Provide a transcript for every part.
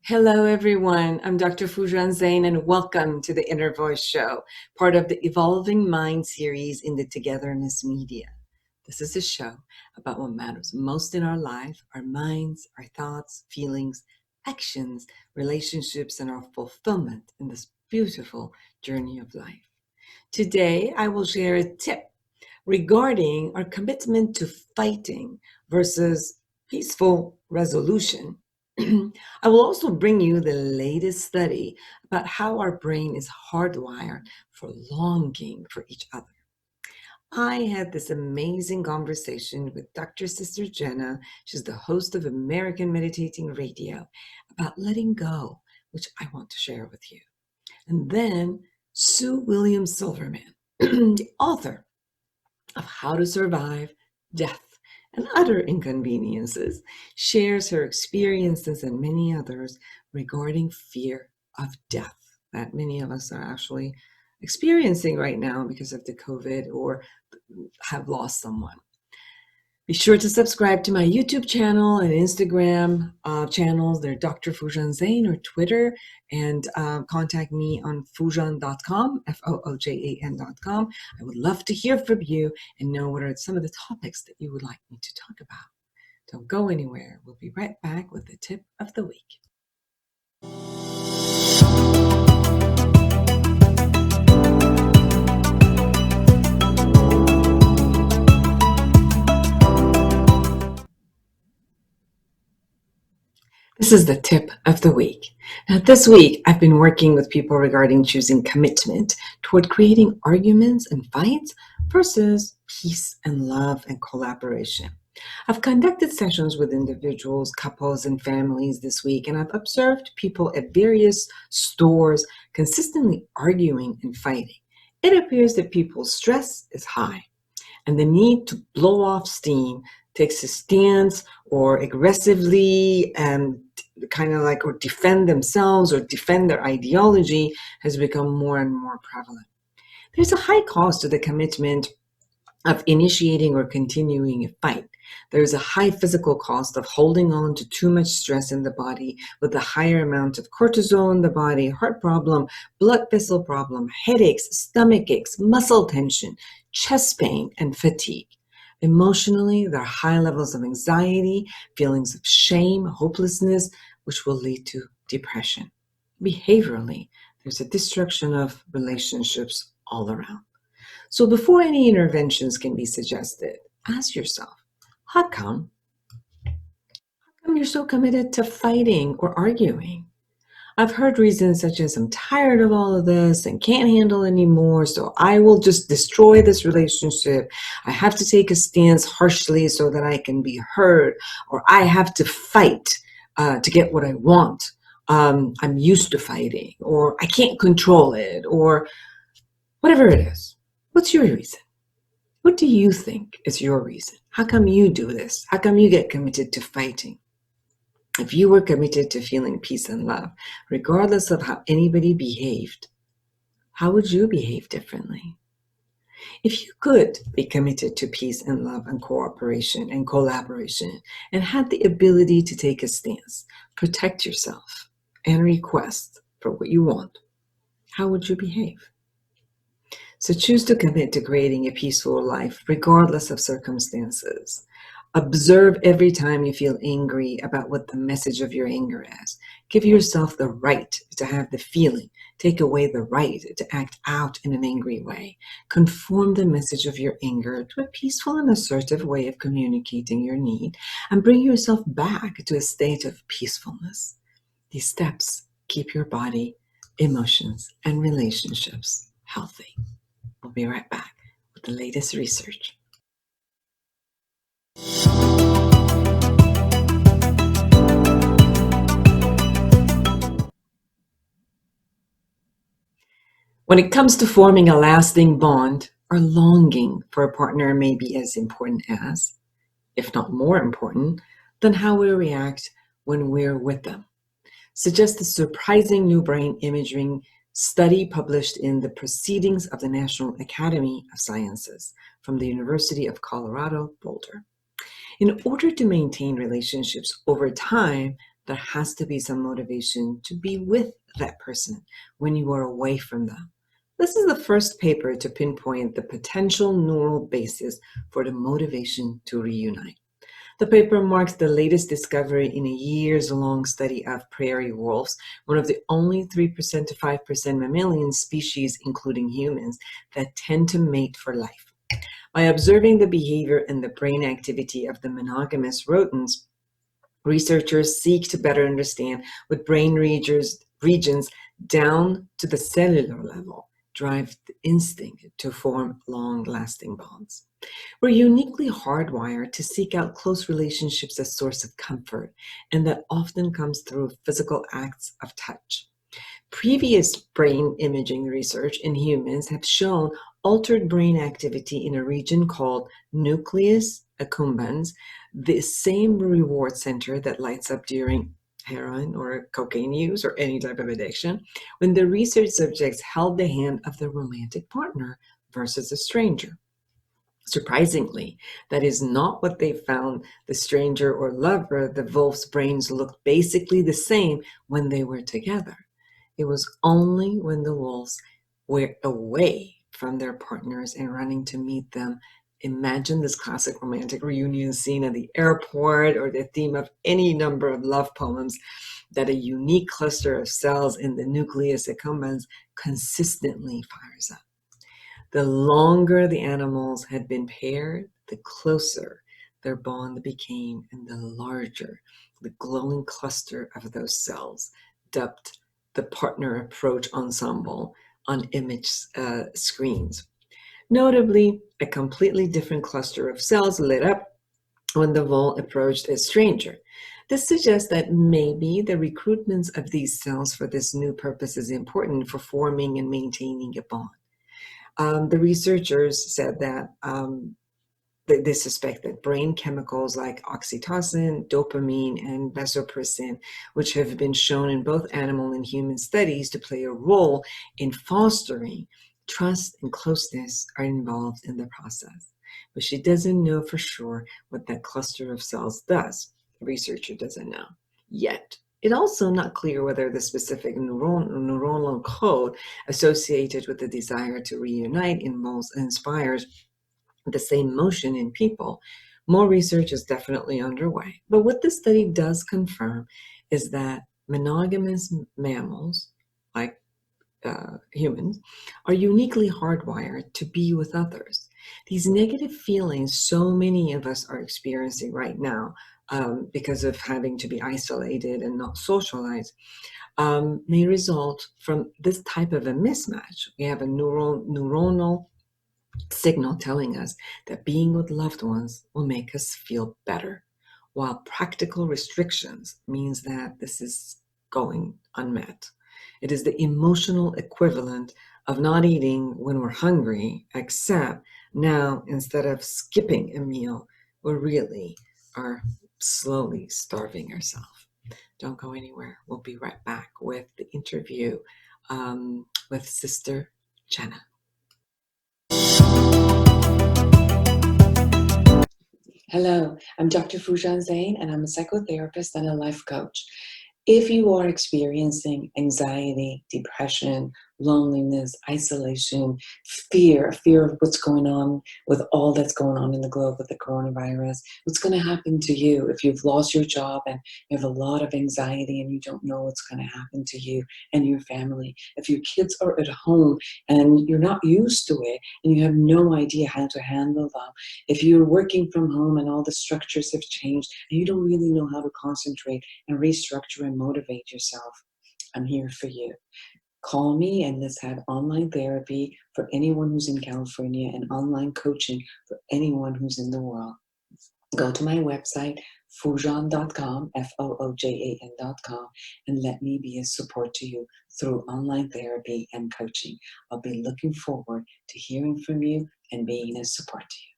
Hello, everyone. I'm Dr. Foojan Zeine, and welcome to the Inner Voice Show, part of the Evolving Mind series in the Togetherness media. This is a show about what matters most in our life, our minds, our thoughts, feelings, actions, relationships, and our fulfillment in this beautiful journey of life. Today, I will share a tip regarding our commitment to fighting versus peaceful resolution. I will also bring you the latest study about how our brain is hardwired for longing for each other. I had this amazing conversation with Dr. Sister Jenna. She's the host of American Meditating Radio about letting go, which I want to share with you. And then Sue Williams Silverman, the author of How to Survive Death and Other Inconveniences, shares her experiences and many others regarding fear of death that many of us are actually experiencing right now because of the COVID or have lost someone. Be sure to subscribe to my YouTube channel and Instagram channels. They're Dr. Foojan Zeine or Twitter, and contact me on foojan.com, Foojan.com. I would love to hear from you and know what are some of the topics that you would like me to talk about. Don't go anywhere. We'll be right back with the tip of the week. This is the tip of the week. Now, this week, I've been working with people regarding choosing commitment toward creating arguments and fights versus peace and love and collaboration. I've conducted sessions with individuals, couples, and families this week, and I've observed people at various stores consistently arguing and fighting. It appears that people's stress is high, and the need to blow off steam takes a stance or aggressively or defend themselves or defend their ideology has become more and more prevalent. There's a high cost to the commitment of initiating or continuing a fight. There's a high physical cost of holding on to too much stress in the body with a higher amount of cortisol in the body, heart problem, blood vessel problem, headaches, stomach aches, muscle tension, chest pain, and fatigue. Emotionally, there are high levels of anxiety, feelings of shame, hopelessness, which will lead to depression. Behaviorally, there's a destruction of relationships all around. So before any interventions can be suggested, ask yourself, how come? How come you're so committed to fighting or arguing? I've heard reasons such as I'm tired of all of this and can't handle anymore, so I will just destroy this relationship. I have to take a stance harshly so that I can be heard, or I have to fight to get what I want. I'm used to fighting, or I can't control it, or whatever it is. What's your reason? What do you think is your reason? How come you do this? How come you get committed to fighting? If you were committed to feeling peace and love, regardless of how anybody behaved, how would you behave differently? If you could be committed to peace and love and cooperation and collaboration and had the ability to take a stance, protect yourself, and request for what you want, how would you behave? So choose to commit to creating a peaceful life, regardless of circumstances. Observe every time you feel angry about what the message of your anger is. Give yourself the right to have the feeling. Take away the right to act out in an angry way. Conform the message of your anger to a peaceful and assertive way of communicating your need, and bring yourself back to a state of peacefulness. These steps keep your body, emotions, and relationships healthy. We'll be right back with the latest research. When it comes to forming a lasting bond, our longing for a partner may be as important as, if not more important, than how we react when we're with them. Suggests the surprising new brain imaging study published in the Proceedings of the National Academy of Sciences from the University of Colorado, Boulder. In order to maintain relationships over time, there has to be some motivation to be with that person when you are away from them. This is the first paper to pinpoint the potential neural basis for the motivation to reunite. The paper marks the latest discovery in a years-long study of prairie wolves, one of the only 3% to 5% mammalian species, including humans, that tend to mate for life. By observing the behavior and the brain activity of the monogamous rodents, researchers seek to better understand what brain regions down to the cellular level drive the instinct to form long-lasting bonds. We're uniquely hardwired to seek out close relationships as a source of comfort, and that often comes through physical acts of touch. Previous brain imaging research in humans have shown altered brain activity in a region called nucleus accumbens, the same reward center that lights up during heroin or cocaine use or any type of addiction, when the research subjects held the hand of their romantic partner versus a stranger. Surprisingly, that is not what they found. The stranger or lover, the wolf's brains looked basically the same when they were together. It was only when the wolves were away from their partners and running to meet them. Imagine this classic romantic reunion scene at the airport or the theme of any number of love poems, that a unique cluster of cells in the nucleus accumbens consistently fires up. The longer the animals had been paired, the closer their bond became and the larger the glowing cluster of those cells, dubbed the partner approach ensemble on image screens. Notably, a completely different cluster of cells lit up when the wolf approached a stranger. This suggests that maybe the recruitment of these cells for this new purpose is important for forming and maintaining a bond. The researchers said that they suspect that brain chemicals like oxytocin, dopamine, and vasopressin, which have been shown in both animal and human studies to play a role in fostering trust and closeness, are involved in the process. But she doesn't know for sure what that cluster of cells does. The researcher doesn't know yet. It's also not clear whether the specific neuronal code associated with the desire to reunite inspires the same motion in people. More research is definitely underway. But what this study does confirm is that monogamous mammals, like humans, are uniquely hardwired to be with others. These negative feelings so many of us are experiencing right now, because of having to be isolated and not socialized, may result from this type of a mismatch. We have a neuronal signal telling us that being with loved ones will make us feel better, while practical restrictions means that this is going unmet. It is the emotional equivalent of not eating when we're hungry, except now instead of skipping a meal, we really are slowly starving ourselves. Don't go anywhere. We'll be right back with the interview with Sister Jenna. Hello, I'm Dr. Foojan Zeine, and I'm a psychotherapist and a life coach. If you are experiencing anxiety, depression, loneliness, isolation, fear of what's going on with all that's going on in the globe with the coronavirus, what's going to happen to you if you've lost your job and you have a lot of anxiety and you don't know what's going to happen to you and your family, if your kids are at home and you're not used to it and you have no idea how to handle them, if you're working from home and all the structures have changed and you don't really know how to concentrate and restructure and motivate yourself, I'm here for you. Call me and let's have online therapy for anyone who's in California and online coaching for anyone who's in the world. Go to my website, foojan.com, Foojan.com, and let me be a support to you through online therapy and coaching. I'll be looking forward to hearing from you and being a support to you.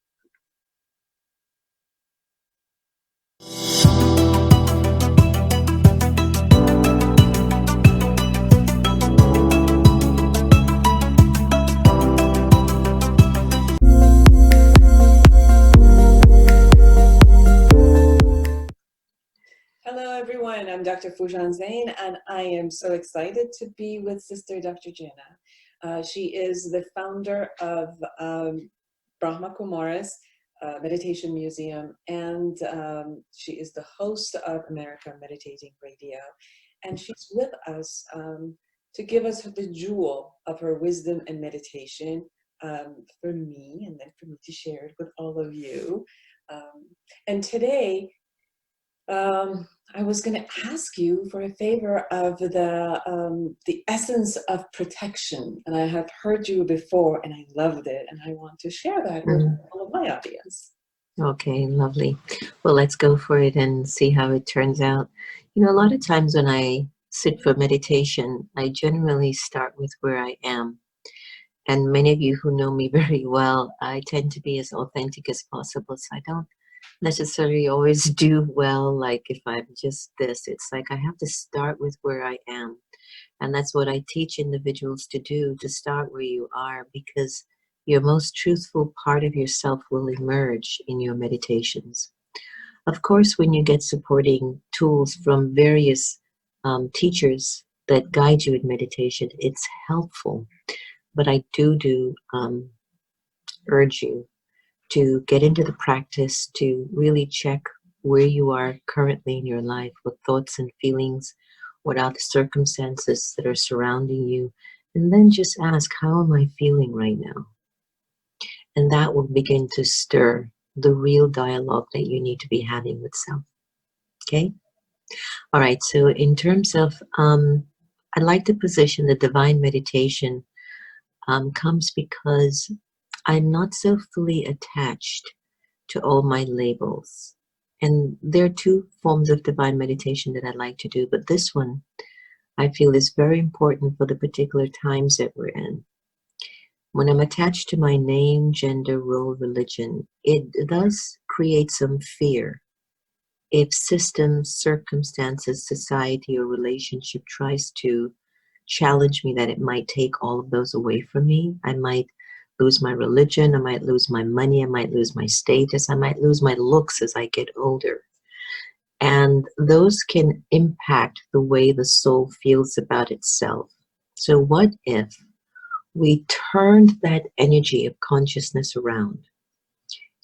Hello, everyone. I'm Dr. Foojan Zeine, and I am so excited to be with Sister Dr. Jana. She is the founder of Brahma Kumaris Meditation Museum, and she is the host of America Meditating Radio. And she's with us to give us the jewel of her wisdom and meditation for me, and then for me to share it with all of you. And today, I was going to ask you for a favor of the essence of protection, and I have heard you before, and I loved it, and I want to share that with all of my audience. Okay, lovely. Well, let's go for it and see how it turns out. You know, a lot of times when I sit for meditation, I generally start with where I am. And many of you who know me very well, I tend to be as authentic as possible. So I don't necessarily always do well, like if I'm just this. It's like I have to start with where I am. And that's what I teach individuals to do, to start where you are, because your most truthful part of yourself will emerge in your meditations. Of course, when you get supporting tools from various teachers that guide you in meditation, it's helpful. But I do urge you to get into the practice, to really check where you are currently in your life, what thoughts and feelings, what are the circumstances that are surrounding you, and then just ask, how am I feeling right now? And that will begin to stir the real dialogue that you need to be having with self. Okay? All right, so in terms of, I like to position the divine meditation comes because I'm not so fully attached to all my labels. And there are two forms of divine meditation that I like to do, but this one I feel is very important for the particular times that we're in. When I'm attached to my name, gender, role, religion, it does create some fear. If systems, circumstances, society, or relationship tries to challenge me that it might take all of those away from me, I might lose my religion, I might lose my money, I might lose my status, I might lose my looks as I get older. And those can impact the way the soul feels about itself. So what if we turned that energy of consciousness around?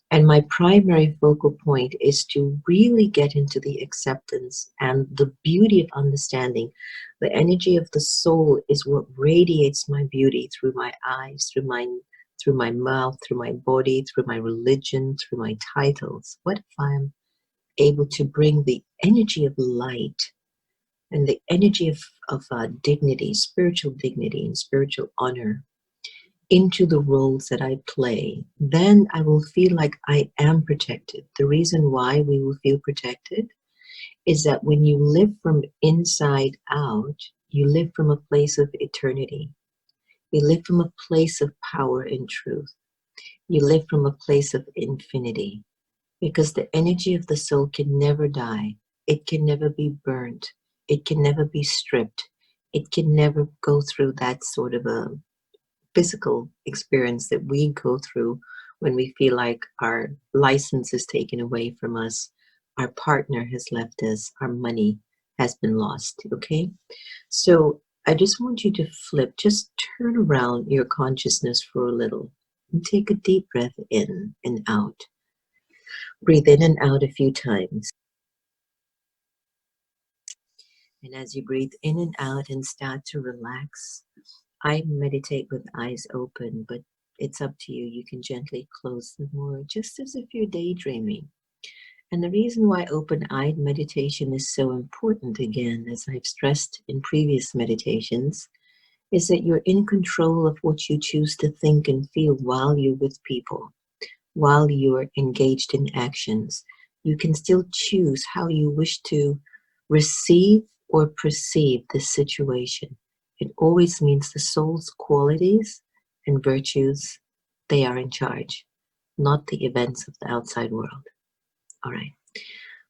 And my primary focal point is to really get into the acceptance and the beauty of understanding. The energy of the soul is what radiates my beauty through my eyes, through my mouth, through my body, through my religion, through my titles. What if I'm able to bring the energy of light and the energy of dignity, spiritual dignity and spiritual honor into the roles that I play, then I will feel like I am protected. The reason why we will feel protected is that when you live from inside out, you live from a place of eternity. You live from a place of power and truth. You live from a place of infinity, because the energy of the soul can never die. It can never be burnt. It can never be stripped. It can never go through that sort of a physical experience that we go through when we feel like our license is taken away from us, our partner has left us, our money has been lost. Okay? So I just want you to flip, just turn around your consciousness for a little and take a deep breath in and out. Breathe in and out a few times. And as you breathe in and out and start to relax, I meditate with eyes open, but it's up to you. You can gently close them or just as if you're daydreaming. And the reason why open-eyed meditation is so important, again, as I've stressed in previous meditations, is that you're in control of what you choose to think and feel while you're with people, while you're engaged in actions. You can still choose how you wish to receive or perceive this situation. It always means the soul's qualities and virtues, they are in charge, not the events of the outside world. All right.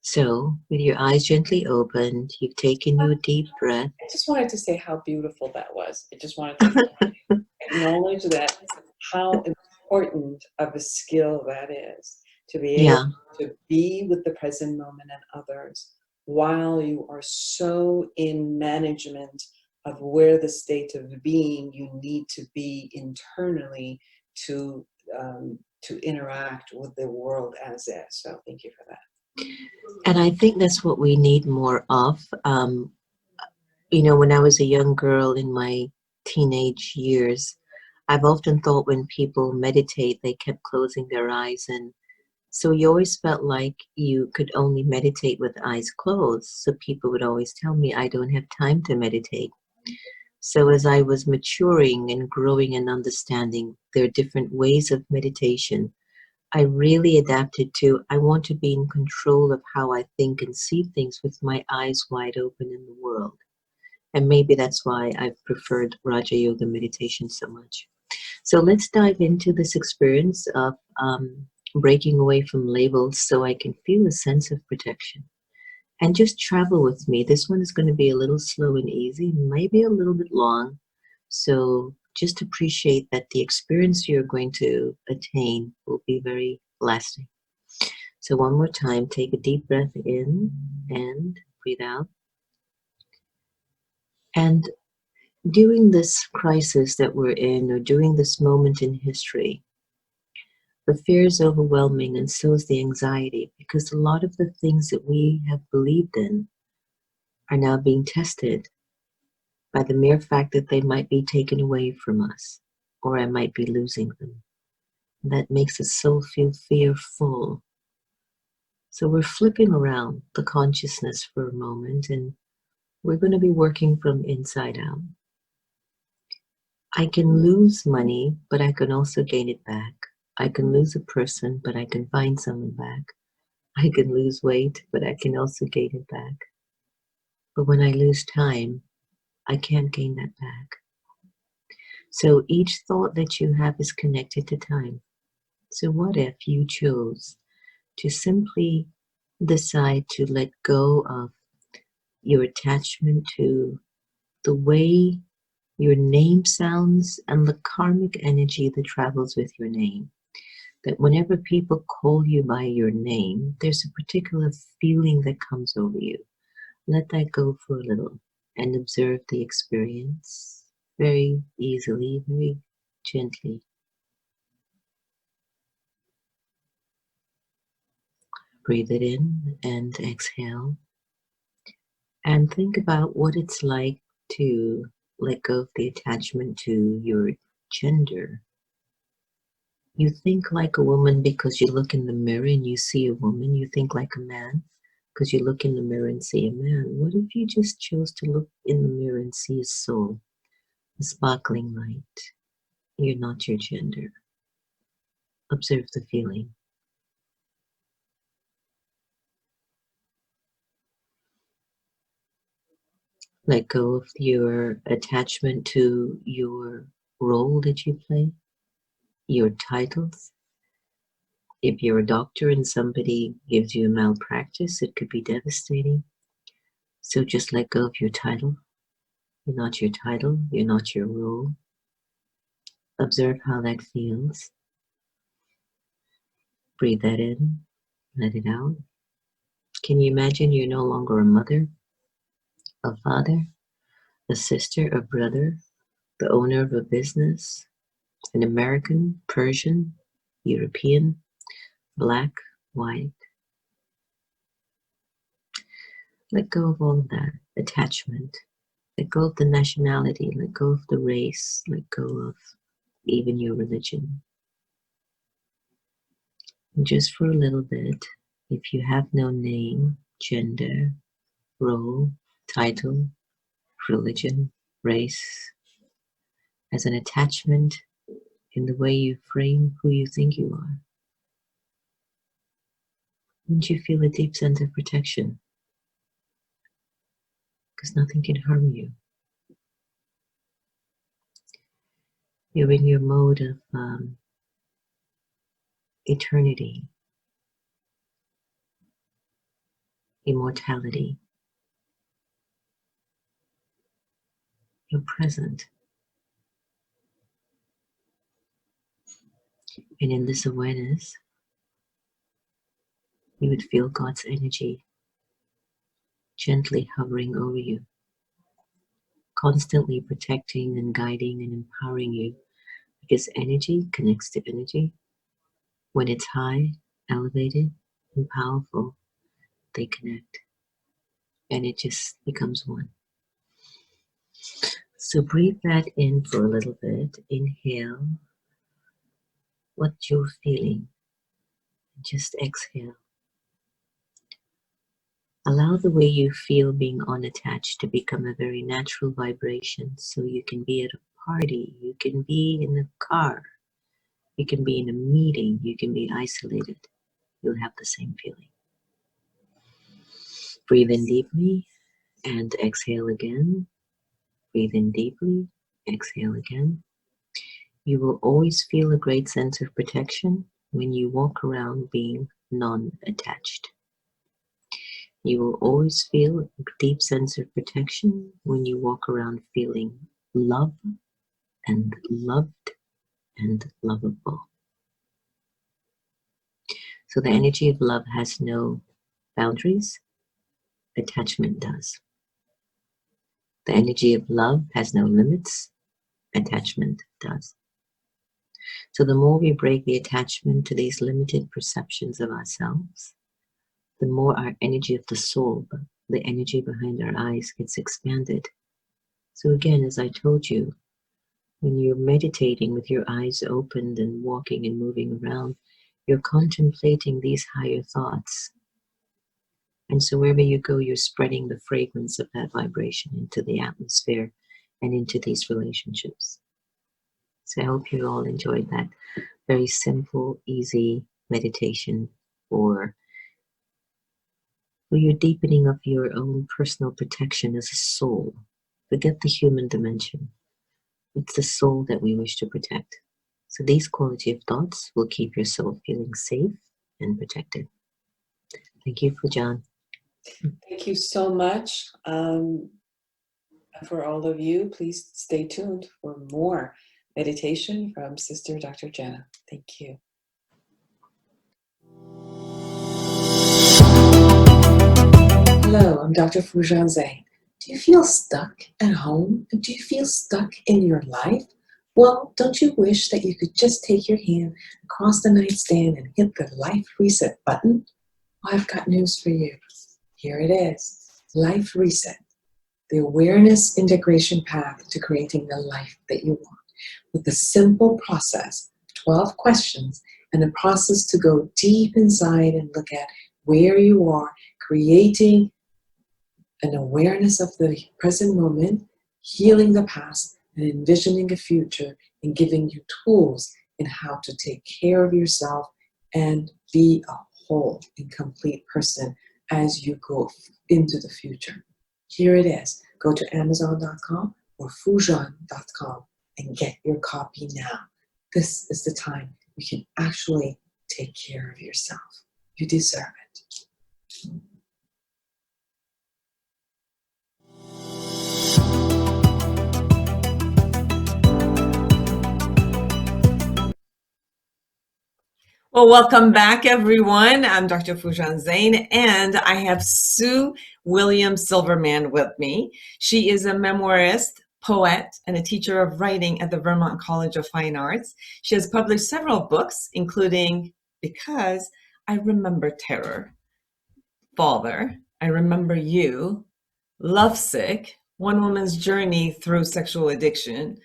So, with your eyes gently opened, you've taken your deep breath. I just wanted to say how beautiful that was. I just wanted to acknowledge that, how important of a skill that is, to be able to be with the present moment and others while you are so in management of where the state of being you need to be internally to interact with the world as is. So thank you for that. And I think that's what we need more of. When I was a young girl in my teenage years, I've often thought when people meditate, they kept closing their eyes. And so you always felt like you could only meditate with eyes closed. So people would always tell me, I don't have time to meditate. So as I was maturing and growing and understanding there are different ways of meditation, I really adapted to, I want to be in control of how I think and see things with my eyes wide open in the world. And maybe that's why I've preferred Raja Yoga meditation so much. So let's dive into this experience of breaking away from labels so I can feel a sense of protection. And just travel with me. This one is going to be a little slow and easy, maybe a little bit long. So just appreciate that the experience you're going to attain will be very lasting. So one more time, take a deep breath in and breathe out. And during this crisis that we're in, or during this moment in history, the fear is overwhelming and so is the anxiety, because a lot of the things that we have believed in are now being tested by the mere fact that they might be taken away from us, or I might be losing them. That makes us so feel fearful. So we're flipping around the consciousness for a moment, and we're going to be working from inside out. I can lose money, but I can also gain it back. I can lose a person, but I can find someone back. I can lose weight, but I can also gain it back. But when I lose time, I can't gain that back. So each thought that you have is connected to time. So what if you chose to simply decide to let go of your attachment to the way your name sounds and the karmic energy that travels with your name? That whenever people call you by your name, there's a particular feeling that comes over you. Let that go for a little and observe the experience very easily, very gently. Breathe it in and exhale. And think about what it's like to let go of the attachment to your gender. You think like a woman because you look in the mirror and you see a woman. You think like a man because you look in the mirror and see a man. What if you just chose to look in the mirror and see a soul, a sparkling light? You're not your gender. Observe the feeling. Let go of your attachment to your role that you play, your titles. If you're a doctor and somebody gives you a malpractice, it could be devastating. So just let go of your title. You're not your title, you're not your role. Observe how that feels. Breathe that in, let it out. Can you imagine you're no longer a mother, a father, a sister, a brother, the owner of a business, an American, Persian, European, black, white? Let go of all of that attachment. Let go of the nationality, let go of the race, let go of even your religion. And just for a little bit, if you have no name, gender, role, title, religion, race, as an attachment in the way you frame who you think you are, wouldn't you feel a deep sense of protection? Because nothing can harm you. You're in your mode of eternity, immortality. You're present. And in this awareness, you would feel God's energy gently hovering over you, constantly protecting and guiding and empowering you, because energy connects to energy. When it's high, elevated, and powerful, they connect, and it just becomes one. So breathe that in for a little bit. Inhale what you're feeling. Just exhale. Allow the way you feel being unattached to become a very natural vibration, so you can be at a party, you can be in a car, you can be in a meeting, you can be isolated. You'll have the same feeling. Breathe in deeply and exhale again. Breathe in deeply, exhale again. You will always feel a great sense of protection when you walk around being non-attached. You will always feel a deep sense of protection when you walk around feeling love and loved and lovable. So the energy of love has no boundaries, attachment does. The energy of love has no limits, attachment does. So the more we break the attachment to these limited perceptions of ourselves, the more our energy of the soul, the energy behind our eyes, gets expanded. So again, as I told you, when you're meditating with your eyes opened and walking and moving around, you're contemplating these higher thoughts. And so wherever you go, you're spreading the fragrance of that vibration into the atmosphere and into these relationships. So I hope you all enjoyed that very simple, easy meditation for your deepening of your own personal protection as a soul. Forget the human dimension. It's the soul that we wish to protect. So these quality of thoughts will keep your soul feeling safe and protected. Thank you, Foojan. Thank you so much. For all of you, please stay tuned for more meditation from Sister Dr. Jenna. Thank you. Hello, I'm Dr. Foojan Zeine. Do you feel stuck at home? Do you feel stuck in your life? Well, don't you wish that you could just take your hand across the nightstand and hit the life reset button? Well, I've got news for you. Here it is. Life Reset, the awareness integration path to creating the life that you want, with the simple process, 12 questions, and a process to go deep inside and look at where you are, creating an awareness of the present moment, healing the past, and envisioning a future, and giving you tools in how to take care of yourself and be a whole and complete person as you go into the future. Here it is. Go to Amazon.com or Foojan.com and get your copy now. This is the time you can actually take care of yourself. You deserve it. Well, welcome back, everyone. I'm Dr. Foojan Zeine, and I have Sue Williams Silverman with me. She is a memoirist, poet, and a teacher of writing at the Vermont College of Fine Arts. She has published several books, including Because I Remember Terror, Father, I Remember You, Lovesick, One Woman's Journey Through Sexual Addiction,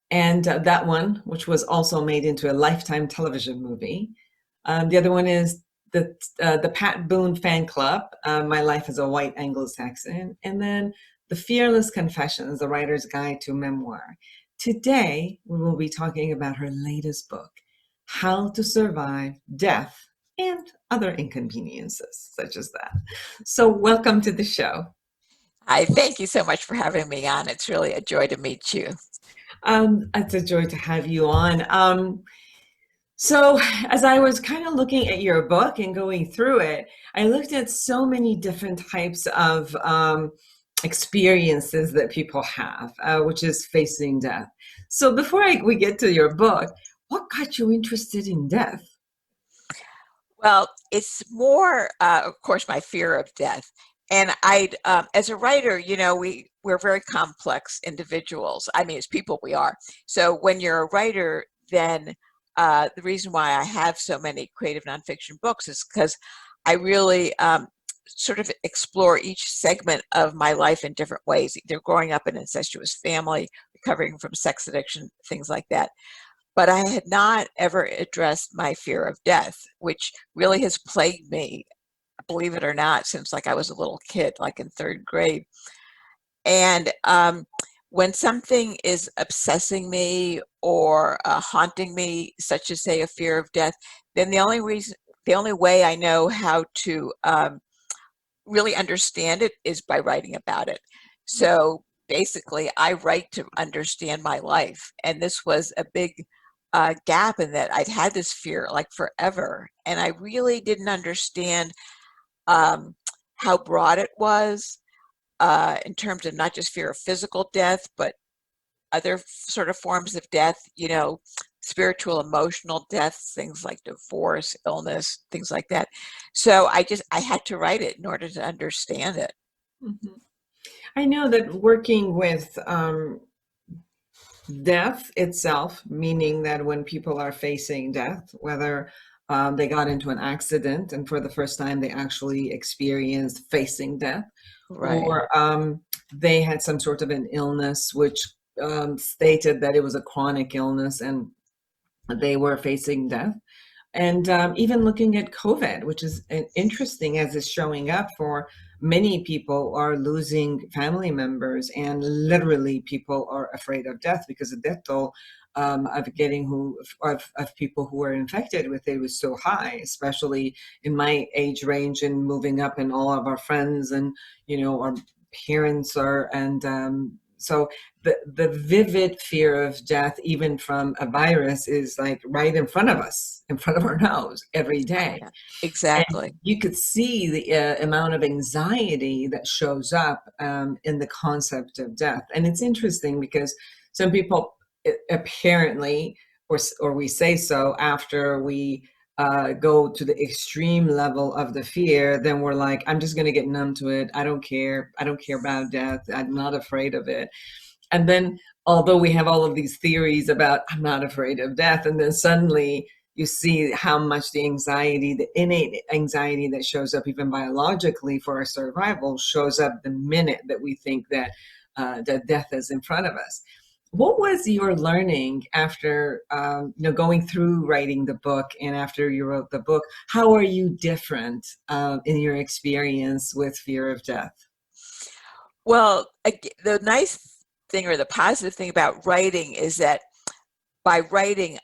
and that one, which was also made into a Lifetime television movie. The other one is the Pat Boone Fan Club, My Life as a White Anglo-Saxon, and then The Fearless Confessions, The Writer's Guide to Memoir. Today, we will be talking about her latest book, How to Survive Death and Other Inconveniences, such as that. So welcome to the show. Hi, thank you so much for having me on. It's really a joy to meet you. It's a joy to have you on. So as I was kind of looking at your book and going through it, I looked at so many different types of experiences that people have, which is facing death. So before we get to your book, what got you interested in death? Well, it's more, of course, my fear of death. And as a writer, we're very complex individuals. I mean, as people, we are. So when you're a writer, then the reason why I have so many creative nonfiction books is because I really sort of explore each segment of my life in different ways. Either growing up in an incestuous family, recovering from sex addiction, things like that. But I had not ever addressed my fear of death, which really has plagued me, believe it or not, since like I was a little kid, like in third grade. And when something is obsessing me or haunting me, such as say a fear of death, then the only way I know how to really understand it is by writing about it. So basically, I write to understand my life, and this was a big gap in that I'd had this fear like forever, and I really didn't understand um, how broad it was in terms of not just fear of physical death, but other sort of forms of death, spiritual, emotional deaths, things like divorce, illness, things like that. So I had to write it in order to understand it. Mhm. I know that working with death itself, meaning that when people are facing death, whether they got into an accident and for the first time they actually experienced facing death, Right. or they had some sort of an illness which stated that it was a chronic illness and they were facing death. And even looking at COVID, which is interesting as it's showing up for many people are losing family members, and literally people are afraid of death because the death toll of of people who are infected with it was so high, especially in my age range and moving up, and all of our friends and our parents are, and so the vivid fear of death, even from a virus, is like right in front of us, in front of our nose every day. Yeah, And exactly. you could see the amount of anxiety that shows up in the concept of death. And it's interesting because some people apparently, or we say so after we go to the extreme level of the fear, then we're like, I'm just going to get numb to it. I don't care. I don't care about death. I'm not afraid of it. And then, although we have all of these theories about I'm not afraid of death, and then suddenly you see how much the anxiety, the innate anxiety that shows up even biologically for our survival, shows up the minute that we think that that death is in front of us. What was your learning after going through writing the book, and after you wrote the book? How are you different in your experience with fear of death? Well, the nice thing or the positive thing about writing is that by writing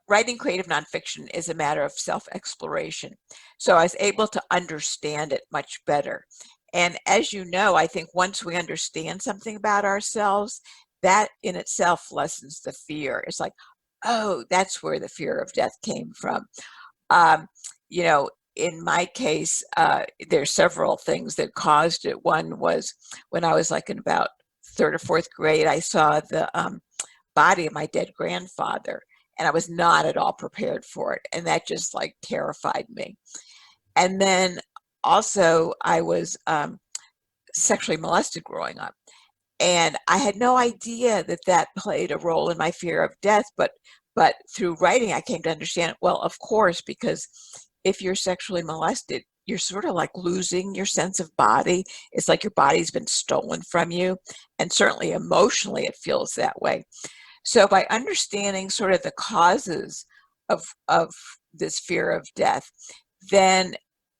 writing creative nonfiction is a matter of self-exploration. So I was able to understand it much better. And as you know, I think once we understand something about ourselves, that in itself lessens the fear. It's like, oh, that's where the fear of death came from. Um, you know, in my case, there's several things that caused it. One was when I was like in about third or fourth grade, I saw the body of my dead grandfather, and I was not at all prepared for it, and that just like terrified me. And then also, I was sexually molested growing up, and I had no idea that that played a role in my fear of death. But through writing, I came to understand it. Well, of course, because if you're sexually molested, you're sort of like losing your sense of body. It's like your body's been stolen from you, and certainly emotionally, it feels that way. So by understanding sort of the causes of this fear of death, then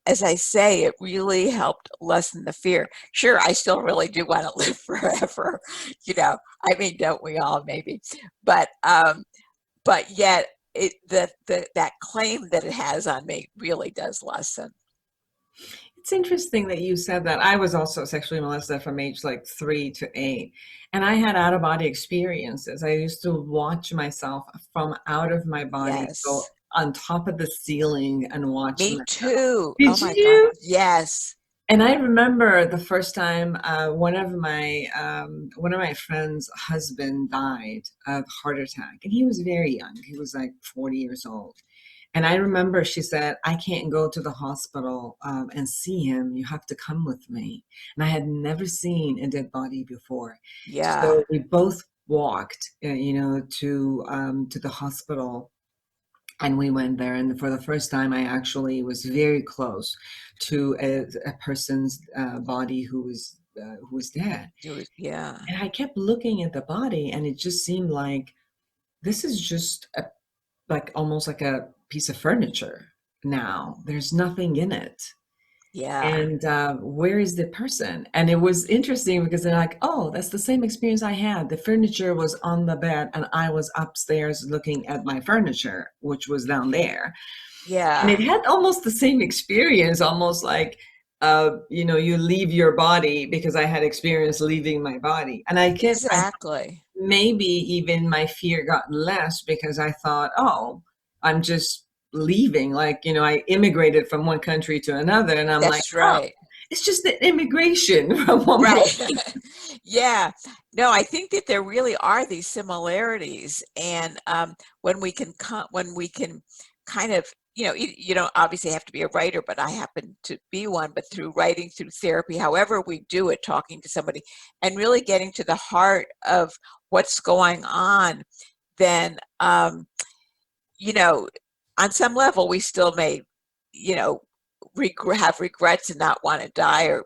as I say, it really helped lessen the fear. Sure, I still really do want to live forever, I mean, don't we all maybe? But but yet that claim that it has on me really does lessen. It's interesting that you said that. I was also sexually molested from age like 3 to 8. And I had out of body experiences. I used to watch myself from out of my body go Yes. on top of the ceiling and watch Me myself. too. Oh Did my God. you? Yes. And I remember the first time one of my friends' husband died of heart attack, and he was very young. He was like 40 years old. And I remember she said, I can't go to the hospital and see him. You have to come with me. And I had never seen a dead body before. Yeah. So we both walked, to the hospital, and we went there. And for the first time, I actually was very close to a person's body who was dead. It was, yeah. And I kept looking at the body, and it just seemed like this is just like almost like a piece of furniture now. There's nothing in it. Yeah. And where is the person? And it was interesting because they're like, oh, that's the same experience I had. The furniture was on the bed, and I was upstairs looking at my furniture, which was down there. And it Yeah. had almost the same experience, almost like, you leave your body, because I had experience leaving my body. And I Exactly. maybe even my fear got less because I thought, oh, I'm just leaving. Like, I immigrated from one country to another, and I'm like, That's oh, right. it's just the immigration from one Right. place. Yeah. No, I think that there really are these similarities, and when we can kind of, you don't obviously have to be a writer, but I happen to be one. But through writing, through therapy, however we do it, talking to somebody, and really getting to the heart of what's going on, then you know, on some level, we still may, you know, have regrets and not want to die, or,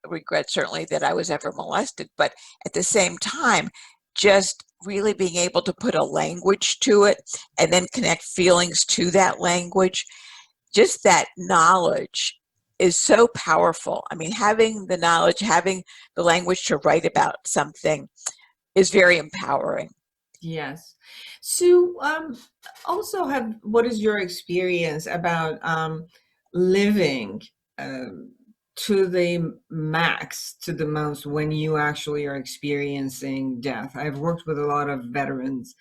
regret certainly that I was ever molested. But at the same time, just really being able to put a language to it and then connect feelings to that language, just that knowledge is so powerful. I mean, having the knowledge, having the language to write about something is very empowering. Yes. So, also what is your experience about living um, to the max, to the most, when you actually are experiencing death? I've worked with a lot of veterans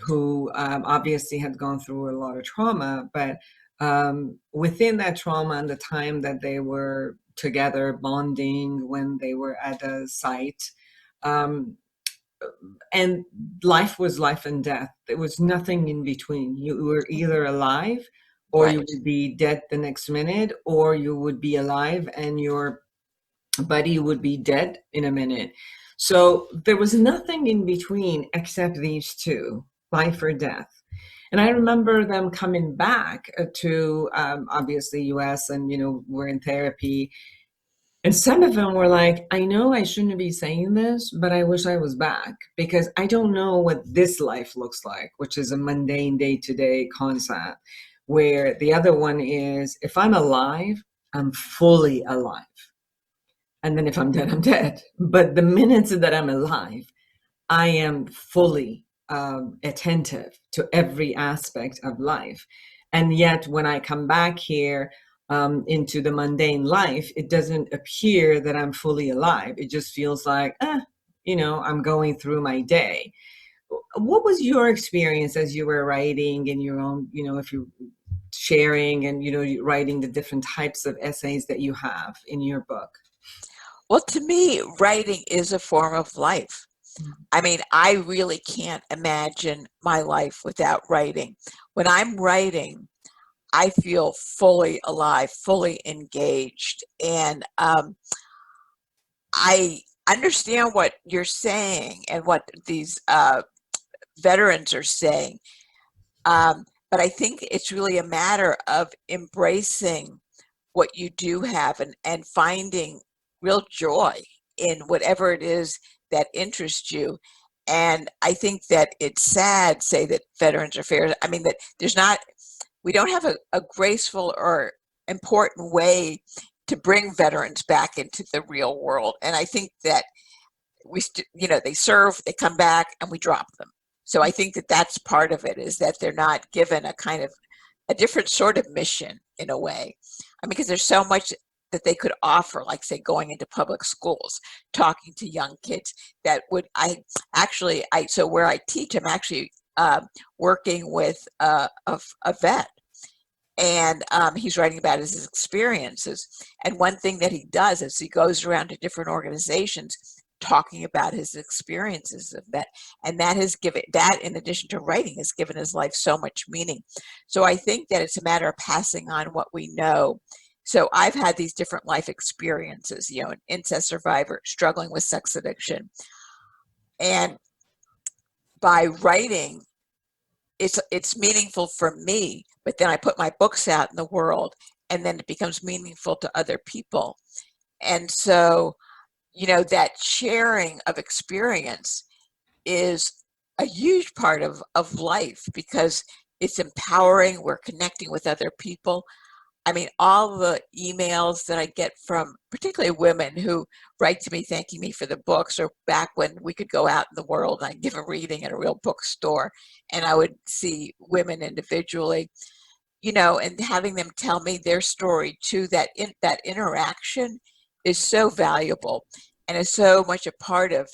who obviously had gone through a lot of trauma, but within that trauma and the time that they were together bonding when they were at a site, um, and life was life and death. There was nothing in between. You were either alive, or you Right. would be dead the next minute, or you would be alive and your buddy would be dead in a minute. So there was nothing in between except these two, life or death. And I remember them coming back to obviously US, and we're in therapy, and some of them were like, I know I shouldn't be saying this, but I wish I was back, because I don't know what this life looks like, which is a mundane day to day concept. Where the other one is, if I'm alive, I'm fully alive. And then if I'm dead, I'm dead. But the minutes that I'm alive, I am fully attentive to every aspect of life. And yet, when I come back here into the mundane life, it doesn't appear that I'm fully alive. It just feels like, I'm going through my day. What was your experience as you were writing in your own, if you sharing and, writing the different types of essays that you have in your book? Well, to me, writing is a form of life. I mean, I really can't imagine my life without writing. When I'm writing, I feel fully alive, fully engaged. And I understand what you're saying and what these veterans are saying. But I think it's really a matter of embracing what you do have, and finding real joy in whatever it is that interests you. And I think that it's sad, say, that Veterans Affairs, I mean, that we don't have a graceful or important way to bring veterans back into the real world. And I think that they serve, they come back, and we drop them. So I think that that's part of it, is that they're not given a kind of a different sort of mission in a way. I mean, because there's so much that they could offer, like, say, going into public schools, talking to young kids. That would so where I teach, I'm actually working with a vet, and he's writing about his experiences. And one thing that he does is he goes around to different organizations talking about his experiences of that. And that has given, that in addition to writing, has given his life so much meaning. So I think that it's a matter of passing on what we know. So I've had these different life experiences, you know, an incest survivor, struggling with sex addiction. And by writing, it's meaningful for me, but then I put my books out in the world, and then it becomes meaningful to other people. And so, you know, that sharing of experience is a huge part of life, because it's empowering. We're connecting with other people. I mean, all the emails that I get from particularly women who write to me thanking me for the books, or back when we could go out in the world and I'd give a reading at a real bookstore and I would see women individually, you know, and having them tell me their story too, that interaction is so valuable and is so much a part of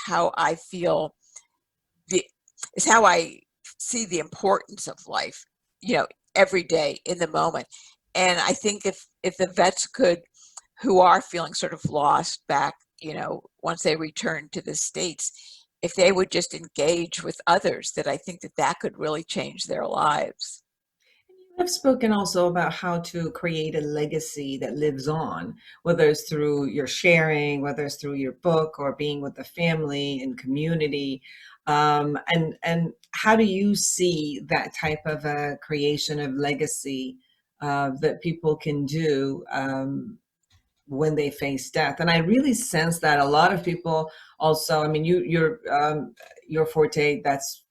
how I feel, the is how I see the importance of life, you know, every day in the moment. And I think if the vets could, who are feeling sort of lost back, you know, once they return to the States, if they would just engage with others, that I think that that could really change their lives. I've spoken also about how to create a legacy that lives on, whether it's through your sharing, whether it's through your book or being with the family and community. And how do you see that type of a creation of legacy that people can do when they face death? And I really sense that a lot of people also, I mean, your forte, that's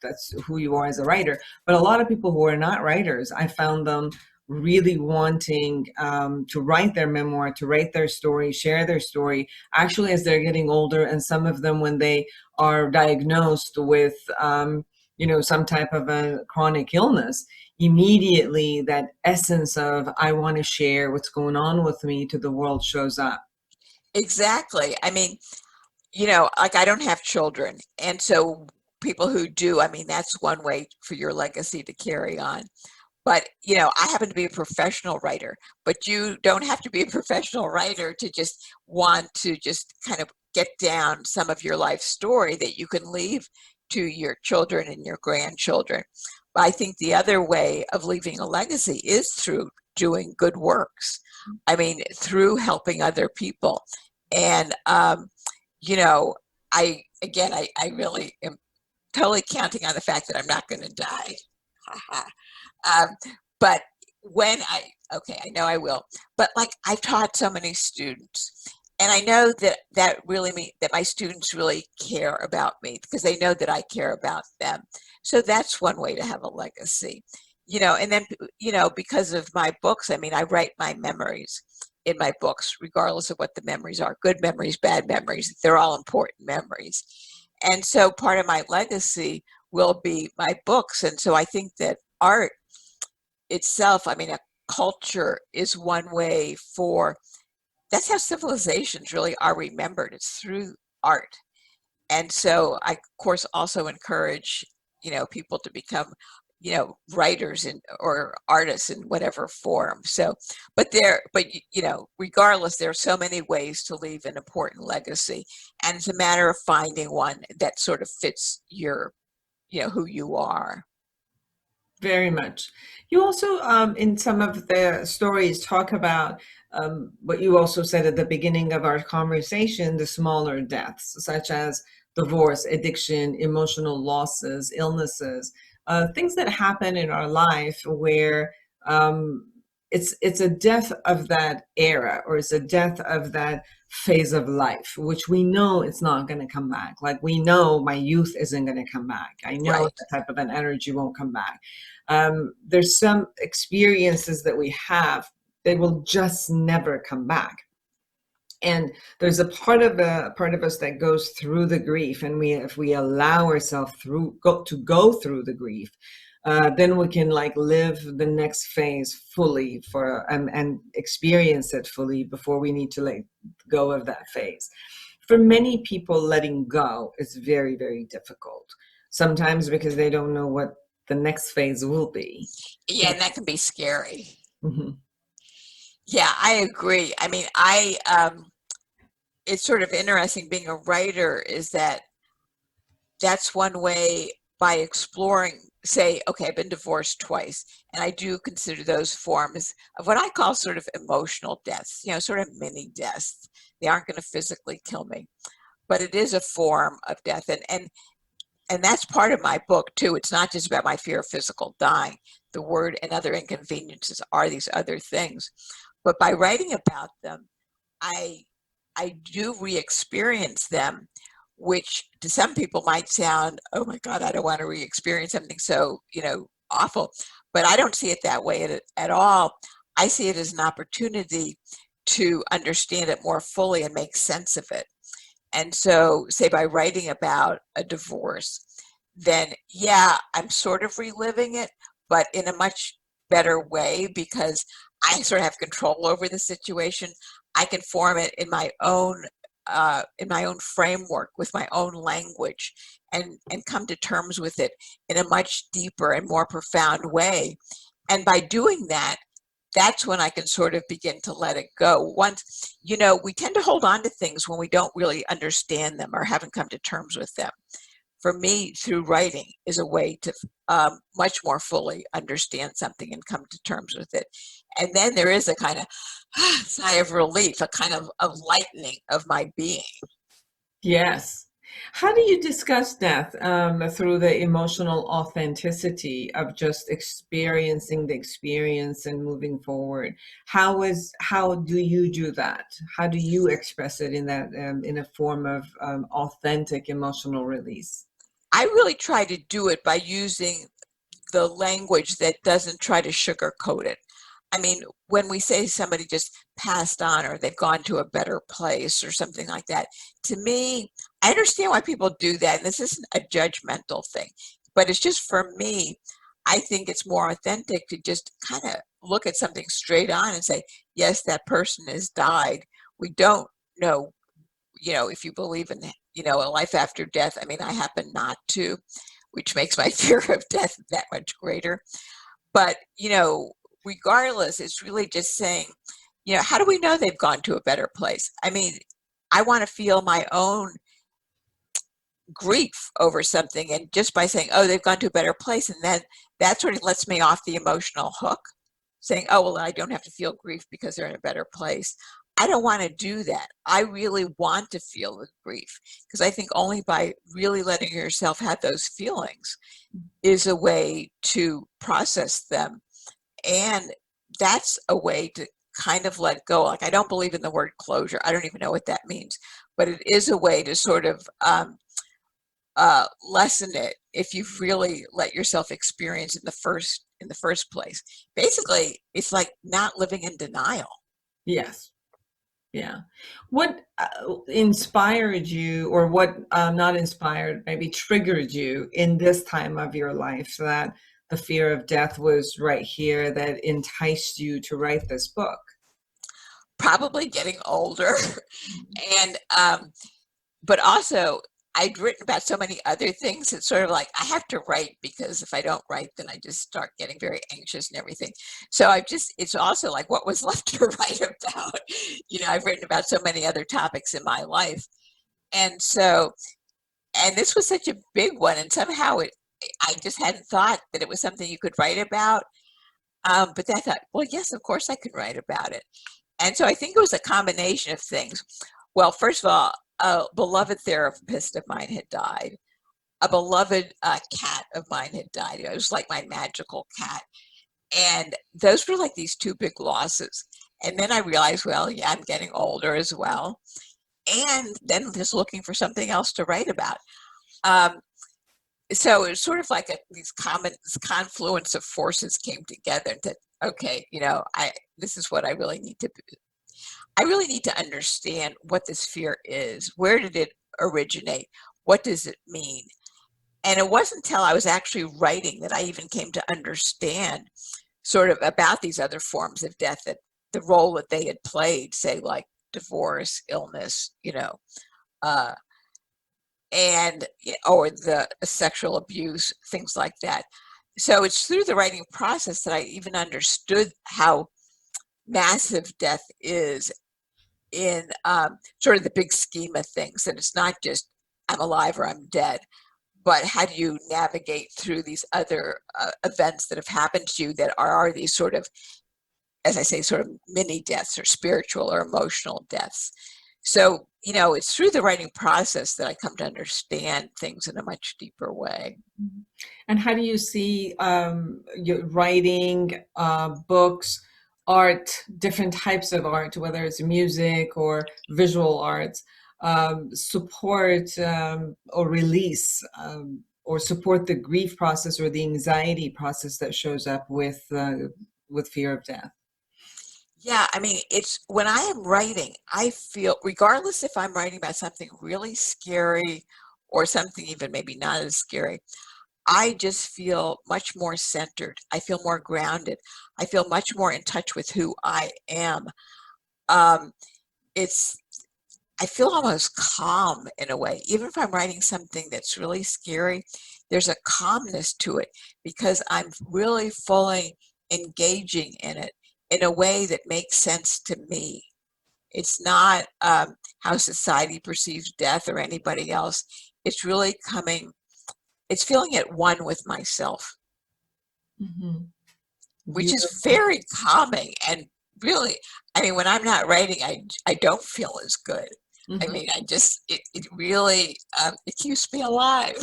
who you are as a writer, but a lot of people who are not writers, I found them really wanting to write their memoir, to write their story, share their story, actually as they're getting older. And some of them, when they are diagnosed with some type of a chronic illness, immediately that essence of I want to share what's going on with me to the world shows up. Exactly. I mean, you know, like I don't have children. And so people who do, I mean, that's one way for your legacy to carry on. But, you know, I happen to be a professional writer, but you don't have to be a professional writer to just want to just kind of get down some of your life story that you can leave to your children and your grandchildren. But I think the other way of leaving a legacy is through doing good works. I mean, through helping other people. And, you know, I really am totally counting on the fact that I'm not going to die. Um, but when okay, I know I will, but like I've taught so many students, and I know that that really mean that my students really care about me because they know that I care about them. So that's one way to have a legacy, you know. And then, you know, because of my books, I mean, I write my memories in my books, regardless of what the memories are, good memories, bad memories, they're all important memories. And so part of my legacy will be my books. And so I think that art itself, I mean, a culture is one way for, that's how civilizations really are remembered. It's through art. And so I, of course, also encourage, you know, people to become, you know, writers and or artists in whatever form. So, you know, regardless, there are so many ways to leave an important legacy. And it's a matter of finding one that sort of fits your, you know, who you are. Very much. You also, in some of the stories, talk about what you also said at the beginning of our conversation, the smaller deaths, such as divorce, addiction, emotional losses, illnesses, things that happen in our life where um, it's a death of that era, or it's a death of that phase of life, which we know it's not going to come back. Like we know my youth isn't going to come back. I know Right. that type of an energy won't come back. There's some experiences that we have they will just never come back. And there's a part of us that goes through the grief, and if we allow ourselves to go through the grief, then we can like live the next phase fully and experience it fully before we need to let go of that phase. For many people, letting go is very, very difficult. Sometimes because they don't know what the next phase will be. Yeah, and that can be scary. Mhm. Yeah, I agree. I mean, it's sort of interesting being a writer is that that's one way by exploring, say, okay, I've been divorced twice, and I do consider those forms of what I call sort of emotional deaths, sort of mini deaths. They aren't going to physically kill me, but it is a form of death. And that's part of my book too. It's not just about my fear of physical dying. The word and other inconveniences are these other things. But by writing about them, I I do re-experience them, which to some people might sound, oh my God, I don't want to re-experience something so, awful. But I don't see it that way at all. I see it as an opportunity to understand it more fully and make sense of it. And so, say by writing about a divorce, then yeah, I'm sort of reliving it, but in a much better way because I sort of have control over the situation. I can form it in my own framework with my own language and come to terms with it in a much deeper and more profound way. And by doing that, that's when I can sort of begin to let it go. Once, we tend to hold on to things when we don't really understand them or haven't come to terms with them. For me, through writing is a way to much more fully understand something and come to terms with it. And then there is a kind of sigh of relief, a kind of lightening of my being. Yes. How do you discuss death through the emotional authenticity of just experiencing the experience and moving forward? How do you do that? How do you express it in that in a form of authentic emotional release? I really try to do it by using the language that doesn't try to sugarcoat it. I mean, when we say somebody just passed on or they've gone to a better place or something like that, to me, I understand why people do that. And this isn't a judgmental thing, but it's just for me, I think it's more authentic to just kind of look at something straight on and say, yes, that person has died. We don't know, if you believe in, a life after death. I mean, I happen not to, which makes my fear of death that much greater. But, regardless, it's really just saying, how do we know they've gone to a better place? I mean, I want to feel my own grief over something. And just by saying, oh, they've gone to a better place, and then that sort of lets me off the emotional hook, saying, oh, well, I don't have to feel grief because they're in a better place. I don't want to do that. I really want to feel the grief because I think only by really letting yourself have those feelings is a way to process them. And that's a way to kind of let go. Like, I don't believe in the word closure. I don't even know what that means, but it is a way to sort of lessen it if you've really let yourself experience in the first place. Basically, it's like not living in denial. Yes. Yeah. What inspired you, or what not inspired, maybe triggered you in this time of your life so that the fear of death was right here that enticed you to write this book? Probably getting older, and but also I'd written about so many other things. It's sort of like I have to write because if I don't write, then I just start getting very anxious and everything. So it's also like what was left to write about. I've written about so many other topics in my life. And so, and this was such a big one. And somehow I just hadn't thought that it was something you could write about. But then I thought, well, yes, of course I could write about it. And so I think it was a combination of things. Well, first of all, a beloved therapist of mine had died. A beloved cat of mine had died. It was like my magical cat. And those were like these two big losses. And then I realized, well, yeah, I'm getting older as well. And then just looking for something else to write about. Um, so it was sort of like this confluence of forces came together that, okay, this is what I really need to do. I really need to understand what this fear is. Where did it originate? What does it mean? And it wasn't until I was actually writing that I even came to understand sort of about these other forms of death, that the role that they had played, say like divorce, illness, uh, and or the sexual abuse, things like that. So it's through the writing process that I even understood how massive death is in sort of the big scheme of things. And it's not just I'm alive or I'm dead, but how do you navigate through these other events that have happened to you that are these sort of, as I say, sort of mini deaths or spiritual or emotional deaths. So, it's through the writing process that I come to understand things in a much deeper way. And how do you see your writing, books, art, different types of art, whether it's music or visual arts, support or release or support the grief process or the anxiety process that shows up with fear of death? Yeah, I mean, it's when I am writing, I feel, regardless if I'm writing about something really scary or something even maybe not as scary, I just feel much more centered. I feel more grounded. I feel much more in touch with who I am. Um, it's I feel almost calm in a way. Even if I'm writing something that's really scary, there's a calmness to it because I'm really fully engaging in it in a way that makes sense to me. It's not how society perceives death or anybody else. It's really it's feeling at one with myself, Mm-hmm. which is very calming and really, I mean, when I'm not writing, I don't feel as good. I Mm-hmm. mean, it really, it keeps me alive.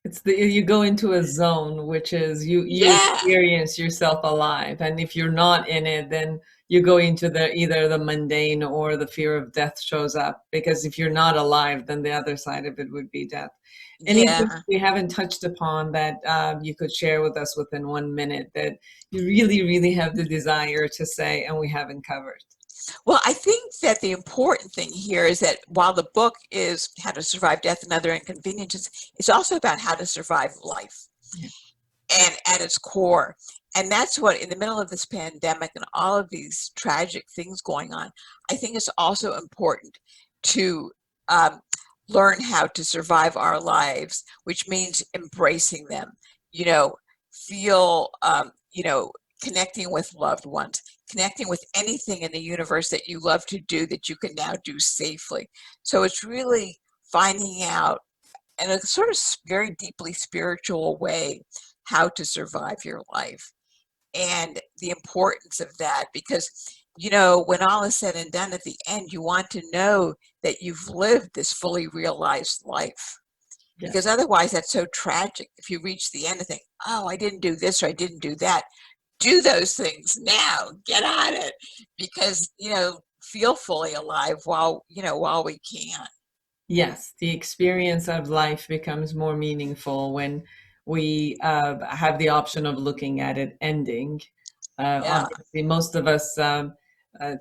It's you go into a zone, which is you Yeah, experience yourself alive, and if you're not in it, then you go into the either the mundane or the fear of death shows up. Because if you're not alive, then the other side of it would be death. Anything yeah. we haven't touched upon that you could share with us within 1 minute that you really, really have the desire to say, and we haven't covered? Well, I think that the important thing here is that while the book is How to Survive Death and Other Inconveniences, it's also about how to survive life Yeah. and at its core. And that's what, in the middle of this pandemic and all of these tragic things going on, I think it's also important to um, learn how to survive our lives, which means embracing them, you know, feel, connecting with loved ones, connecting with anything in the universe that you love to do that you can now do safely. So it's really finding out in a sort of very deeply spiritual way how to survive your life and the importance of that because when all is said and done at the end you want to know that you've lived this fully realized life because Yes. otherwise that's so tragic if you reach the end and think, oh, I didn't do this or I didn't do that. Do those things now, get on it because feel fully alive while we can. Yes, the experience of life becomes more meaningful when we have the option of looking at it ending. Yeah. Obviously, most of us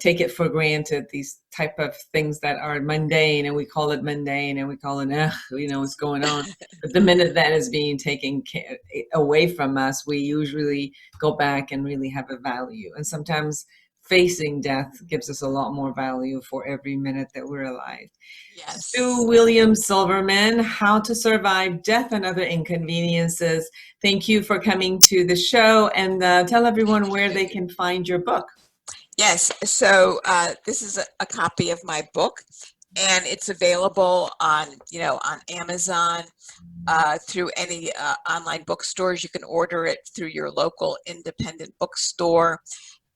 take it for granted, these type of things that are mundane, and we call it mundane, and we call it, what's going on. But the minute that is being taken away from us, we usually go back and really have a value. And sometimes facing death gives us a lot more value for every minute that we're alive. Sue Yes. Williams Silverman, How to Survive Death and Other Inconveniences. Thank you for coming to the show and tell everyone where they can find your book. Yes. So this is a copy of my book, and it's available on Amazon, through any online bookstores. You can order it through your local independent bookstore,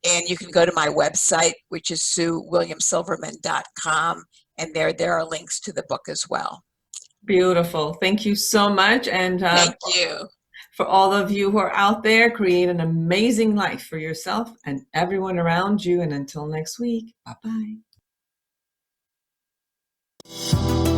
and you can go to my website, which is SueWilliamSilverman.com, and there are links to the book as well. Beautiful. Thank you so much. And Thank you. for all of you who are out there, create an amazing life for yourself and everyone around you. And until next week, bye bye.